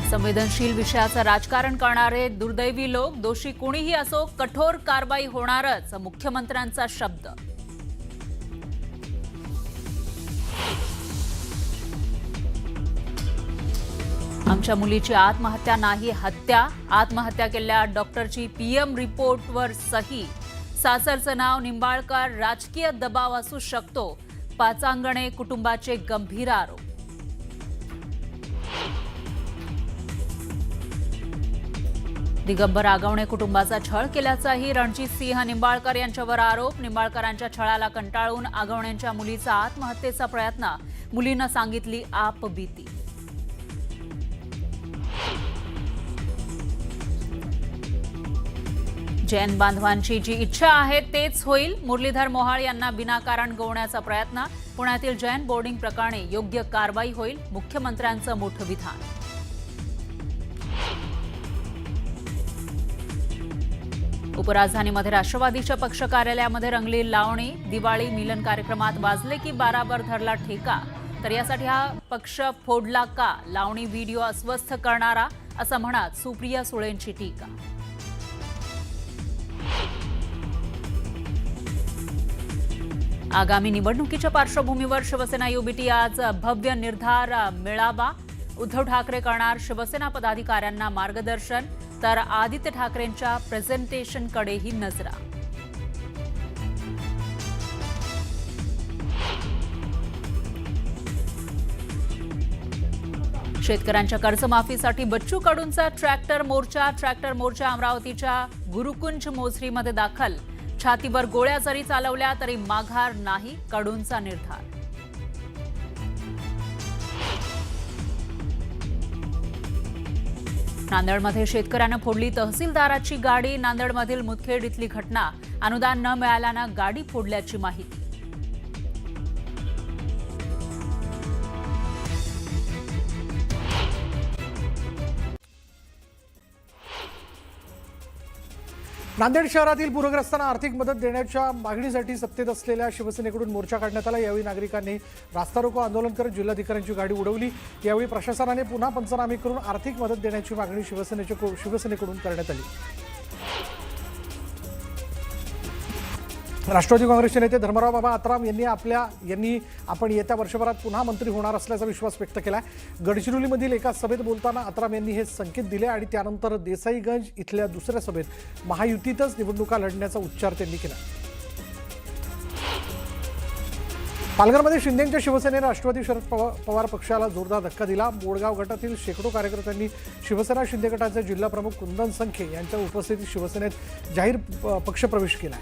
संवेदनशील विषयाचं राजकारण करणारे दुर्दैवी लोक, दोषी कोणीही असो कठोर कारवाई होणारच, मुख्यमंत्र्यांचा शब्द. आमच्या मुलीची आत्महत्या नाही हत्या, आत्महत्या केलेल्या डॉक्टरची पीएम रिपोर्टवर सही. सासरचं नाव निंबाळकर, राजकीय दबाव असू शकतो, पाचांगणे कुटुंबाचे गंभीर आरोप. दिगंबर आगवणे कुटुंबाचा छळ केल्याचाही रणजित सिंह निंबाळकर यांच्यावर आरोप. निंबाळकरांच्या छळाला कंटाळून आगवणेंच्या मुलीचा आत्महत्येचा प्रयत्न, मुलीनं सांगितली आपबीती. जैन बांधवांची जी इच्छा आहे तेच होईल, मुरलीधर मोहाळ यांना विनाकारण गोवण्याचा प्रयत्न. पुण्यातील जैन बोर्डिंग प्रकरणी योग्य कारवाई होईल, मुख्यमंत्र्यांचं मोठं विधान. उपराजधानीमध्ये राष्ट्रवादीच्या पक्ष कार्यालयामध्ये रंगली लावणी. दिवाळी मिलन कार्यक्रमात वाजले की बाराबर धरला ठेका, तर यासाठी हा पक्ष फोडला का? लावणी व्हिडिओ अस्वस्थ करणारा असं म्हणत सुप्रिया सुळेंची टीका. आगामी निवडणुकीच्या पार्श्वभूमीवर शिवसेना युबीटी आज भव्य निर्धार मेळावा. उद्धव ठाकरे करणार शिवसेना पदाधिकाऱ्यांना मार्गदर्शन, तर आदित्य ठाकरेंच्या प्रेझेंटेशनकडेही नजरा. शेतकऱ्यांच्या कर्जमाफीसाठी बच्चू कडूंचा ट्रॅक्टर मोर्चा अमरावतीच्या गुरुकुंज मोझरीमध्ये दाखल. छातीवर गोळ्या जरी चालवल्या तरी माघार नाही, कडूंचा निर्धार. नांदेडमध्ये शेतकऱ्यानं फोडली तहसीलदाराची गाडी. नांदेडमधील मुदखेड इथली घटना. अनुदान न मिळाल्यानं गाडी फोडल्याची माहिती. नांदेड शहरातील पूरग्रस्तांना आर्थिक मदत देण्याच्या मागणीसाठी सत्तेत असलेल्या शिवसेनेकडून मोर्चा काढण्यात आला. यावेळी नागरिकांनी रास्ता रोको आंदोलन करत जिल्हाधिकाऱ्यांची गाडी उडवली. यावेळी प्रशासनाने पुन्हा पंचनामे करून आर्थिक मदत देण्याची मागणी शिवसेनेकडून करण्यात आली. राष्ट्रवादी काँग्रेसचे नेते धर्मराव बाबा आत्राम यांनी आपण येत्या वर्षभरात पुन्हा मंत्री होणार असल्याचा विश्वास व्यक्त केला. गडचिरोलीमधील एका सभेत बोलताना आत्राम यांनी हे संकेत दिले आणि त्यानंतर देसाईगंज इथल्या दुसऱ्या सभेत महायुतीतच निवडणुका लढण्याचा उच्चार त्यांनी केला. पालघरमध्ये शिंदेंच्या शिवसेनेने राष्ट्रवादी शरद पवार पक्षाला जोरदार धक्का दिला. मोडगाव गटातील शेकडो कार्यकर्त्यांनी शिवसेना शिंदे गटाचे जिल्हा प्रमुख कुंदन संखे यांच्या उपस्थितीत शिवसेनेत जाहीर पक्षप्रवेश केला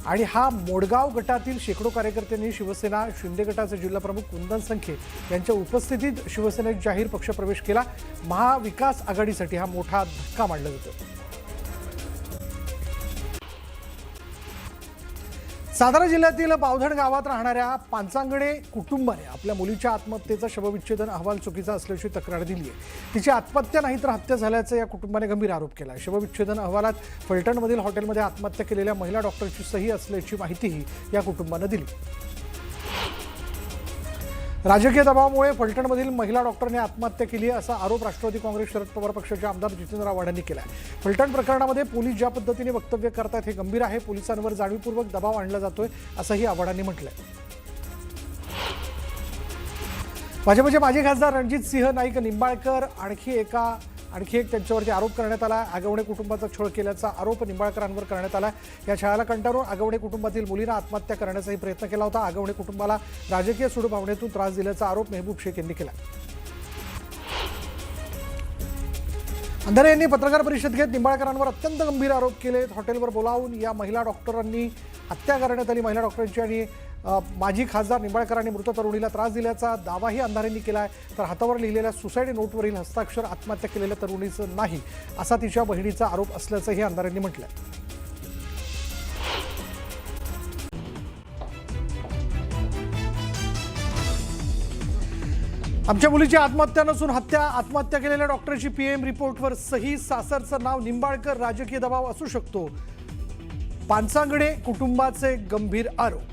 आणि हा मोडगाव गटातील शेकडो कार्यकर्त्यांनी शिवसेना शिंदे गटाचे जिल्हा प्रमुख कुंदन संखे यांच्या उपस्थितीत शिवसेनेत जाहीर पक्षप्रवेश केला. महाविकास आघाडीसाठी हा मोठा धक्का मानला जातो. सातारा जिल्ह्यातील पावधण गावात राहणाऱ्या पाचांगणे कुटुंबाने आपल्या मुलीच्या आत्महत्येचा शवविच्छेदन अहवाल चुकीचा असल्याची तक्रार दिली आहे. तिची आत्महत्या नाही तर हत्या झाल्याचा या कुटुंबाने गंभीर आरोप केला. शवविच्छेदन अहवालात फलटणमधील हॉटेलमध्ये आत्महत्या केलेल्या महिला डॉक्टरची सही असल्याची माहितीही या कुटुंबाने दिली. राजकीय दबावामुळे फलटणमधील महिला डॉक्टरने आत्महत्या केली असा आरोप राष्ट्रवादी काँग्रेस शरद पवार पक्षाचे आमदार जितेंद्र आव्हाड यांनी केला. फलटण प्रकरणामध्ये पोलीस ज्या पद्धतीने वक्तव्य करतात हे गंभीर आहे. पोलिसांवर जाणीवपूर्वक दबाव आणला जातोय असंही आव्हाडांनी म्हटलंय. भाजपचे माजी खासदार रणजित सिंह नाईक निंबाळकर आणखी एक त्यांच्यावरती आरोप करण्यात आला. आगवणे कुटुंबाचा छळ केल्याचा आरोप निंबाळकरांवर करण्यात आला. या छळाला कंटाळून आगवणे कुटुंबातील मुलींना आत्महत्या करण्याचाही प्रयत्न केला होता. आगवणे कुटुंबाला राजकीय सूडभावनेतून त्रास दिल्याचा आरोप मेहबूब शेख यांनी केला. अंधारे यांनी पत्रकार परिषद घेत निंबाळकरांवर अत्यंत गंभीर आरोप केले. हॉटेलवर बोलावून या महिला डॉक्टरांनी हत्या करण्यात आली. महिला डॉक्टरांची आणि माजी खासदार निंबाळकरांनी मृत तरुणीला त्रास दिल्याचा दावाही अंधारेंनी केला आहे. तर हातावर लिहिलेल्या सुसाईड नोटवरील हस्ताक्षर आत्महत्या केलेल्या तरुणीचं नाही असा तिच्या बहिणीचा आरोप असल्याचंही अंधारेंनी म्हटलंय. आमच्या मुलीची आत्महत्या नसून हत्या, आत्महत्या केलेल्या डॉक्टरची पीएम रिपोर्टवर सही. सासरचं नाव निंबाळकर, राजकीय दबाव असू शकतो, पाचांगणे कुटुंबाचे गंभीर आरोप.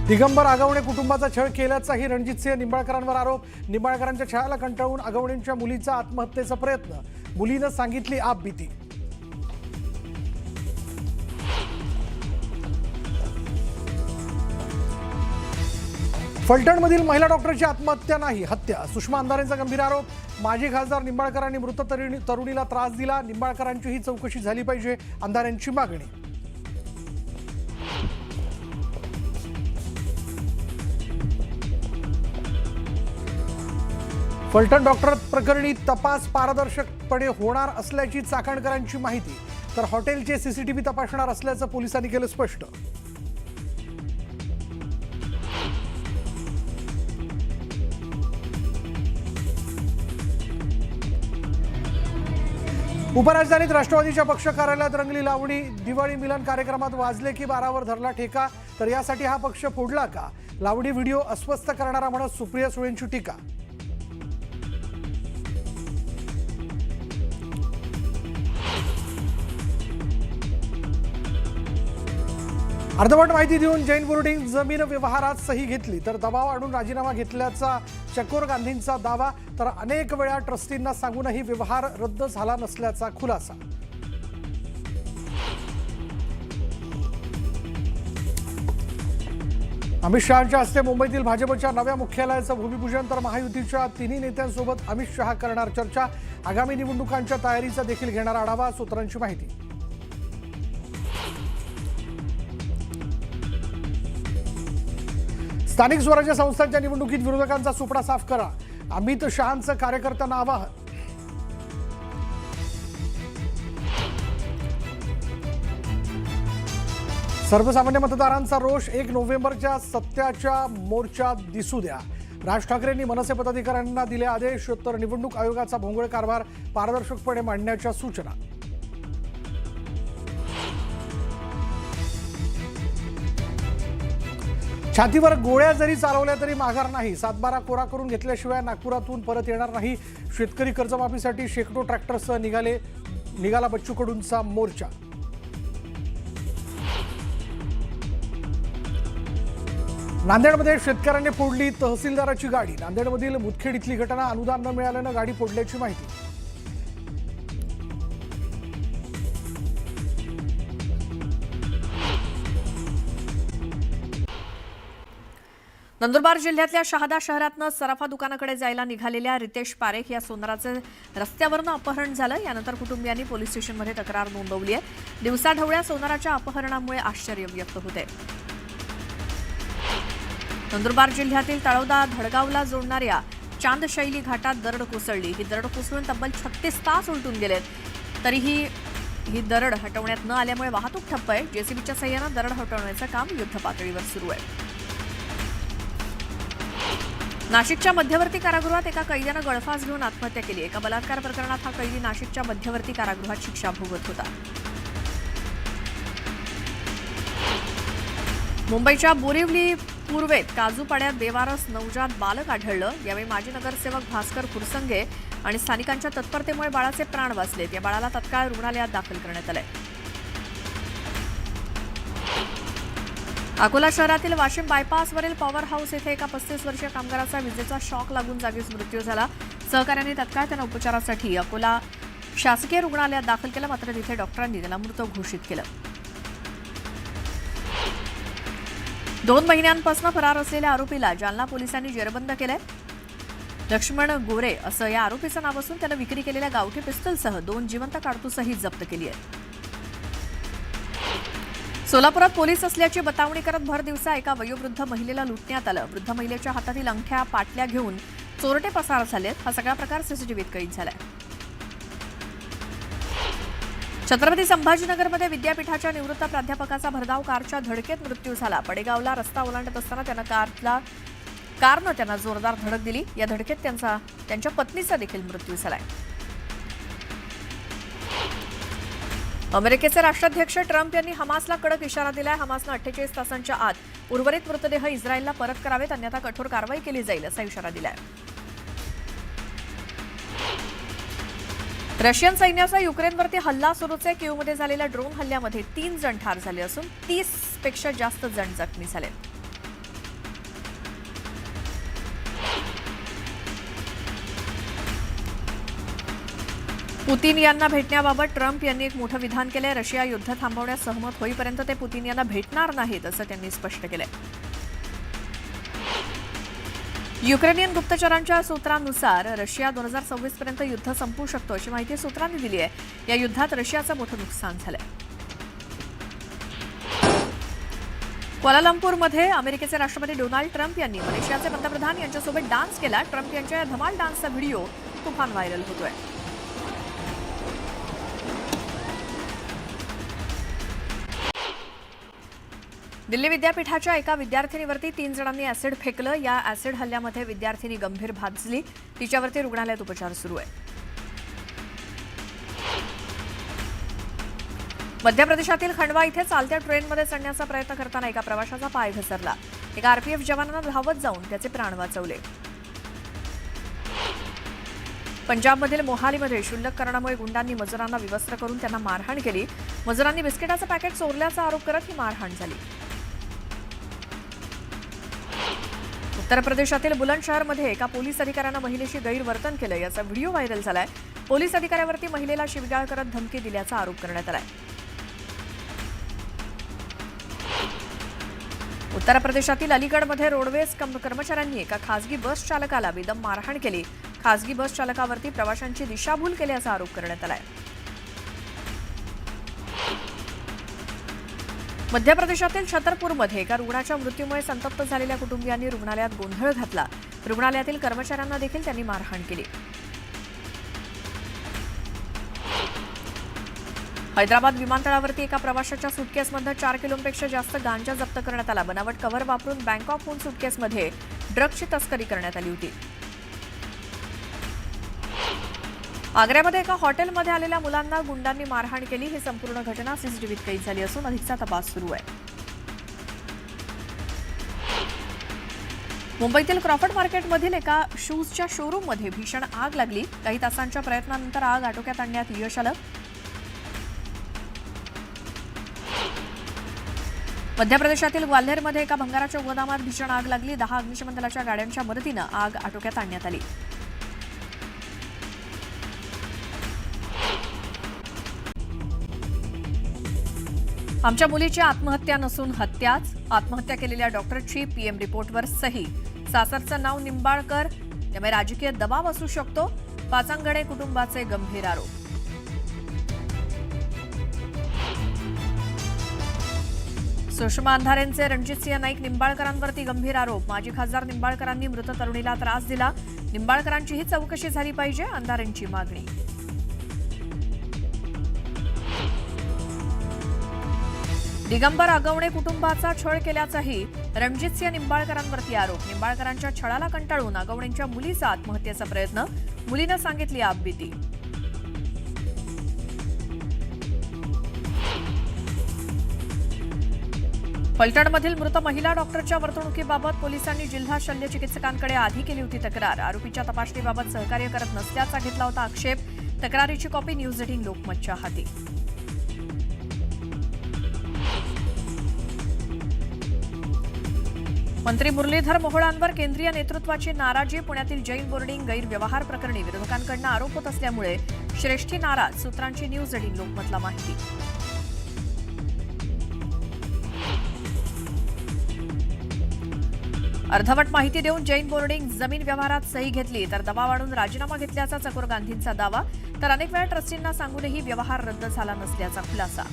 दिगंबर आगवणे कुटुंबाचा छळ केल्याचाही रणजितसिंह निंबाळकरांवर आरोप. निंबाळकरांच्या छळाला कंटाळून आगवणेंच्या मुलीचा आत्महत्येचा प्रयत्न. मुलीनं सांगितली आपबीती. फलटणमधील महिला डॉक्टरची आत्महत्या नाही, हत्या. सुषमा अंधारेंचा गंभीर आरोप. माजी खासदार निंबाळकरांनी मृत तरुणीला त्रास दिला. निंबाळकरांची ही चौकशी झाली पाहिजे, अंधारेंची मागणी. फलटण डॉक्टर प्रकरणी तपास पारदर्शकपणे होणार असल्याची चाकणकरांची माहिती. तर हॉटेलचे सीसीटीव्ही तपासणार असल्याचं पोलिसांनी केलं स्पष्ट. उपराजधानीत राष्ट्रवादीच्या पक्ष कार्यालयात रंगली लावणी. दिवाळी मिलन कार्यक्रमात वाजले की 12वर धरला ठेका. तर यासाठी हा पक्ष फोडला का? लावणी व्हिडिओ अस्वस्थ करणारा म्हणत सुप्रिया सुळेंची टीका. अर्धवट माहिती देऊन जैन बोर्डिंग जमीन व्यवहारात सही घेतली तर दबाव आणून राजीनामा घेतल्याचा चकोर गांधींचा दावा. तर अनेक वेळा ट्रस्टींना सांगूनही व्यवहार रद्द झाला नसल्याचा खुलासा. अमित शहांच्या हस्ते मुंबईतील भाजपच्या नव्या मुख्यालयाचं भूमिपूजन. तर महायुतीच्या तिन्ही नेत्यांसोबत अमित शहा करणार चर्चा. आगामी निवडणुकांच्या तयारीचा देखील घेणार आढावा. सूत्रांची माहिती. स्थानिक स्वराज्य संस्थांच्या निवडणुकीत विरोधकांचा सुपडा साफ करा, अमित शहांचं कार्यकर्त्यांना आवाहन. सर्वसामान्य मतदारांचा रोष 1 नोव्हेंबरच्या सत्याच्या मोर्चात दिसू द्या. राज ठाकरेंनी मनसे पदाधिकाऱ्यांना दिले आदेश. तर निवडणूक आयोगाचा भोंगळ कारभार पारदर्शकपणे मांडण्याच्या सूचना. छातीवर गोळ्या जरी चालवल्या तरी माघार नाही. 7/12 कोरा करून घेतल्याशिवाय नागपुरातून परत येणार नाही. शेतकरी कर्जमाफीसाठी शेकडो ट्रॅक्टरसह निघाला बच्चू कडूंचा मोर्चा. नांदेडमध्ये शेतकऱ्यांनी फोडली तहसीलदाराची गाडी. नांदेडमधील मुदखेड इथली घटना. अनुदान न मिळाल्यानं गाडी फोडल्याची माहिती. नंदुरबार जिल्ह्यातल्या शहादा शहरातनं सराफा दुकानाकडे जायला निघालेल्या रितेश पारेख या सोनाराचं रस्त्यावरनं अपहरण झालं. यानंतर कुटुंबियांनी पोलीस स्टेशनमध्ये तक्रार नोंदवली आहे. दिवसाढवळ्या सोनाराच्या अपहरणामुळे आश्चर्य व्यक्त होते. नंदुरबार जिल्ह्यातील तळोदा धडगावला जोडणाऱ्या चांदशैली घाटात दरड कोसळली. ही दरड कोसळून तब्बल 36 तास उलटून गेलेत. तरीही ही दरड हटवण्यात न आल्यामुळे वाहतूक ठप्प आहे. जेसीबीच्या सहाय्यानं दरड हटवण्याचं काम युद्धपातळीवर सुरू आहे. नाशिकच्या मध्यवर्ती कारागृहात एका कैद्यानं गळफास घेऊन आत्महत्या केली. एका बलात्कार प्रकरणात हा कैदी नाशिकच्या मध्यवर्ती कारागृहात शिक्षा भोगत होता. मुंबईच्या बोरिवली पूर्वेत काजूपाड्यात बेवारस नवजात बालक आढळलं. यावेळी माजी नगरसेवक भास्कर फुरसंगे आणि स्थानिकांच्या तत्परतेमुळे बाळाचे प्राण वाचलेत. या बाळाला तत्काळ रुग्णालयात दाखल करण्यात आले. अकोला शहरातील वाशिम बायपासवरील पॉवर हाऊस येथे एका 35 वर्षीय कामगाराचा विजेचा शॉक लागून जागीच मृत्यू झाला. सहकाऱ्यांनी तत्काळ त्यांना उपचारासाठी अकोला शासकीय रुग्णालयात दाखल केलं. मात्र तिथे डॉक्टरांनी त्याला मृत घोषित केलं. 2 महिन्यांपासून फरार असलेल्या आरोपीला जालना पोलिसांनी जेरबंद केलंय. लक्ष्मण गोरे असं या आरोपीचं नाव असून त्यानं विक्री केलेल्या गावठी पिस्तूलसह 2 जिवंत काडतूसही जप्त केली आहे. सोलापुरात पोलीस असल्याची बतावणी करत भर दिवसा एका वयोवृद्ध महिलेला लुटण्यात आलं. वृद्ध महिलेच्या हातातील अंगठ्या पाटल्या घेऊन चोरटे पसार झालेत. हा सगळा प्रकार सीसीटीव्हीत कैद झालाय. छत्रपती संभाजीनगरमध्ये विद्यापीठाच्या निवृत्त प्राध्यापकाचा भरधाव कारच्या धडकेत मृत्यू झाला. पडेगावला रस्ता ओलांडत असताना कारनं त्यांना जोरदार धडक दिली. या धडकेत त्यांच्या पत्नीचा देखील मृत्यू झालाय. अमेरिकेचे राष्ट्राध्यक्ष ट्रम्प यांनी हमासला कडक इशारा दिलाय. हमासनं 48 तासांच्या आत उर्वरित मृतदेह इस्रायलला परत करावेत, अन्यथा कठोर कारवाई केली जाईल असा इशारा दिलाय. रशियन सैन्याचा युक्रेनवरती हल्ला सुरूच आहे. कीवमध्ये झालेल्या ड्रोन हल्ल्यामध्ये 3 जण ठार झाले असून 30 पेक्षा जास्त जण जखमी झाले. पुतीन यांना भेटण्याबाबत ट्रम्प यांनी एक मोठं विधान केलंय. रशिया युद्ध थांबवण्यास सहमत होईपर्यंत ते पुतीन यांना भेटणार नाहीत असं त्यांनी स्पष्ट केलंय. युक्रेनियन गुप्तचरांच्या सूत्रांनुसार रशिया 2026 पर्यंत युद्ध संपवू शकतो अशी माहिती सूत्रांनी दिली आहे. या युद्धात रशियाचं मोठं नुकसान झालंय. क्वालालंपूरमध्ये अमेरिकेचे राष्ट्रपती डोनाल्ड ट्रम्प यांनी मलेशियाचे पंतप्रधान यांच्यासोबत डान्स केला. ट्रम्प यांच्या या धमाल डान्सचा व्हिडिओ तुफान व्हायरल होतोय. दिल्ली विद्यापीठाच्या एका विद्यार्थिनीवरती 3 जणांनी ऍसिड फेकलं. या ऍसिड हल्ल्यामध्ये विद्यार्थिनी गंभीर भाजली. तिच्यावरती रुग्णालयात उपचार सुरू आहे. मध्य प्रदेशातील खंडवा इथे चालत्या ट्रेनमध्ये चढण्याचा प्रयत्न करताना एका प्रवाशाचा पाय घसरला. एका आरपीएफ जवानानं धावत जाऊन त्याचे प्राण वाचवले. पंजाबमधील मोहालीमध्ये क्षुल्लक कारणामुळे गुंडांनी मजुरांना विवस्त्र करून त्यांना मारहाण केली. मजुरांनी बिस्किटाचं पॅकेट चोरल्याचा आरोप करत ही मारहाण झाली. उत्तर प्रदेशातील बुलंदशहरमध्ये एका पोलीस अधिकाऱ्यानं महिलेशी गैरवर्तन केलं. याचा व्हिडिओ व्हायरल झालाय. पोलीस अधिकाऱ्यावरती महिलेला शिवीगाळ करत धमकी दिल्याचा आरोप करण्यात आलाय. उत्तर प्रदेशातील अलीगडमध्ये रोडवेज कर्मचाऱ्यांनी एका खासगी बस चालकाला बेदम मारहाण केली. खासगी बस चालकावरती प्रवाशांची दिशाभूल केल्याचा आरोप करण्यात आलाय. मध्य प्रदेशातील छतरपूरमध्ये एका रुग्णाच्या मृत्यूमुळे संतप्त झालेल्या कुटुंबियांनी रुग्णालयात गोंधळ घातला. रुग्णालयातील कर्मचाऱ्यांना देखील त्यांनी मारहाण केली. हैदराबाद विमानतळावरती एका प्रवाशाच्या सुटकेसमध्ये 4 किलोपेक्षा जास्त गांजा जप्त करण्यात आला. बनावट कव्हर वापरून बँकॉकहून सुटकेसमध्ये ड्रग्जची तस्करी करण्यात आली होती. आग्र्यामध्ये एका हॉटेलमध्ये आलेल्या मुलांना गुंडांनी मारहाण केली. ही संपूर्ण घटना सीसीटीव्हीत कैद झाली असून अधिकचा तपास सुरू आहे. मुंबईतील क्रॉफर्ड मार्केटमधील एका शूजच्या शोरूममध्ये भीषण आग लागली. काही तासांच्या प्रयत्नानंतर आग आटोक्यात आणण्यात यश आलं. मध्य प्रदेशातील ग्वाल्हेरमध्ये एका भंगाराच्या गोदामात भीषण आग लागली. 10 अग्निशमन दलाच्या गाड्यांच्या मदतीनं आग आटोक्यात आणण्यात आली. आमच्या मुलीची आत्महत्या नसून हत्याच. आत्महत्या केलेल्या डॉक्टरची पीएम रिपोर्टवर सही. सासरचं नाव निंबाळकर, त्यामुळे राजकीय दबाव असू शकतो. पाचांगणे कुटुंबाचे गंभीर आरोप. सुषमा अंधारेंचे रणजितसिंह नाईक निंबाळकरांवरती गंभीर आरोप. माजी खासदार निंबाळकरांनी मृत तरुणीला त्रास दिला. निंबाळकरांचीही चौकशी झाली पाहिजे, अंधारेंची मागणी. दिगंबर आगवणे कुटुंबाचा छळ केल्याचाही रणजितसिंह निंबाळकरांवरती आरोप. निंबाळकरांच्या छळाला कंटाळून आगवणेंच्या मुलीचा आत्महत्येचा प्रयत्न. मुलीनं सांगितली आपबीती. फलटणमधील मृत महिला डॉक्टरच्या वर्तणुकीबाबत पोलिसांनी जिल्हा शल्य चिकित्सकांकडे आधी केली होती तक्रार. आरोपीच्या तपासणीबाबत सहकार्य करत नसल्याचा घेतला होता आक्षेप. तक्रारीची कॉपी न्यूज 18 लोकमतच्या हाती. मंत्री मुरलीधर मोहोळांवर केंद्रीय नेतृत्वाची नाराजी. पुण्यातील जैन बोर्डिंग गैरव्यवहार प्रकरणी विरोधकांकडून आरोप होत असल्यामुळे श्रेष्ठी नाराज. सूत्रांची न्यूज 18 लोकमतला माहिती. अर्धवट माहिती देऊन जैन बोर्डिंग जमीन व्यवहारात सही घेतली तर दबाव आणून राजीनामा घेतल्याचा चकोर गांधींचा दावा. तर अनेक वेळा ट्रस्टींना सांगूनही व्यवहार रद्द झाला नसल्याचा खुलासा.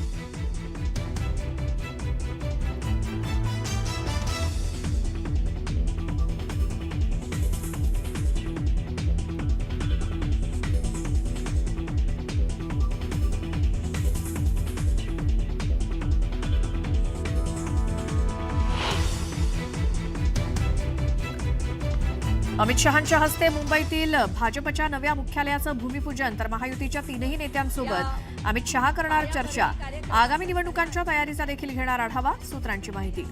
अमित शहांच्या हस्ते मुंबईतील भाजपच्या नव्या मुख्यालयाचं भूमिपूजन. तर महायुतीच्या 3ही नेत्यांसोबत अमित शहा करणार चर्चा. आगामी निवडणुकांच्या तयारीचा देखील घेणार आढावा. सूत्रांची माहिती.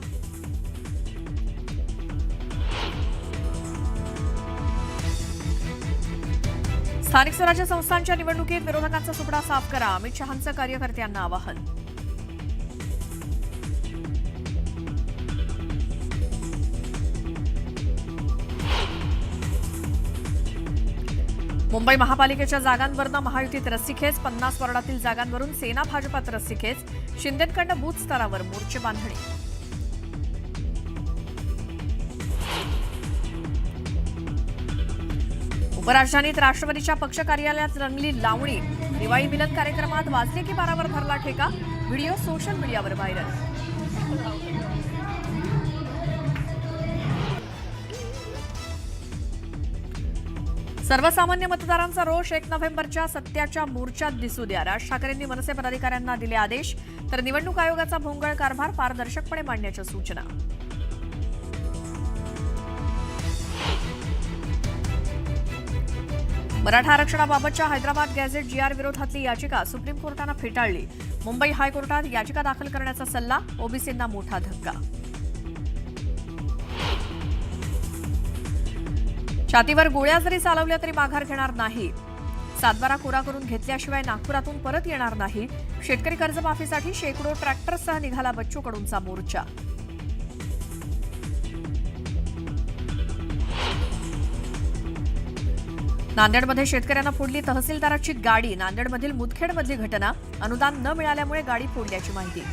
स्थानिक स्वराज्य संस्थांच्या निवडणुकीत विरोधकांचा सुपडा साफ करा. अमित शहांचं कार्यकर्त्यांना आवाहन. मुंबई महापालिकेच्या जागांवरनं महायुतीत रस्सीखेच, 50 वॉर्डातील जागांवरून सेना भाजपात रस्सीखेच, शिंदेंकडनं बूथ स्तरावर मोर्चे बांधणी. उपराजधानीत राष्ट्रवादीच्या पक्ष कार्यालयात रंगली लावणी. दिवाळी मिलन कार्यक्रमात वाजले की बारावर धरला ठेका. व्हिडिओ सोशल मीडियावर व्हायरल. सर्वसामान्य मतदारांचा रोष 1 नोव्हेंबरच्या सत्याच्या मोर्चात दिसू द्या. राज ठाकरेंनी मनसे पदाधिकाऱ्यांना दिले आदेश, तर निवडणूक आयोगाचा भोंगळ कारभार पारदर्शकपणे मांडण्याच्या सूचना. मराठा आरक्षणाबाबतच्या हैदराबाद गॅझेट GR विरोधातली याचिका सुप्रीम कोर्टानं फेटाळली. मुंबई हायकोर्टात याचिका दाखल करण्याचा सल्ला, ओबीसींना मोठा धक्का. छातीवर गोळ्या जरी चालवल्या तरी माघार घेणार नाही. सातबारा कोरा करून घेतल्याशिवाय नागपुरातून परत येणार नाही. शेतकरी कर्जमाफीसाठी शेकडो ट्रॅक्टरसह निघाला बच्चू कडूंचा मोर्चा. नांदेडमध्ये शेतकऱ्यांना फोडली तहसीलदाराची गाडी. नांदेडमधील मुदखेडमधली घटना. अनुदान न मिळाल्यामुळे गाडी फोडल्याची माहिती.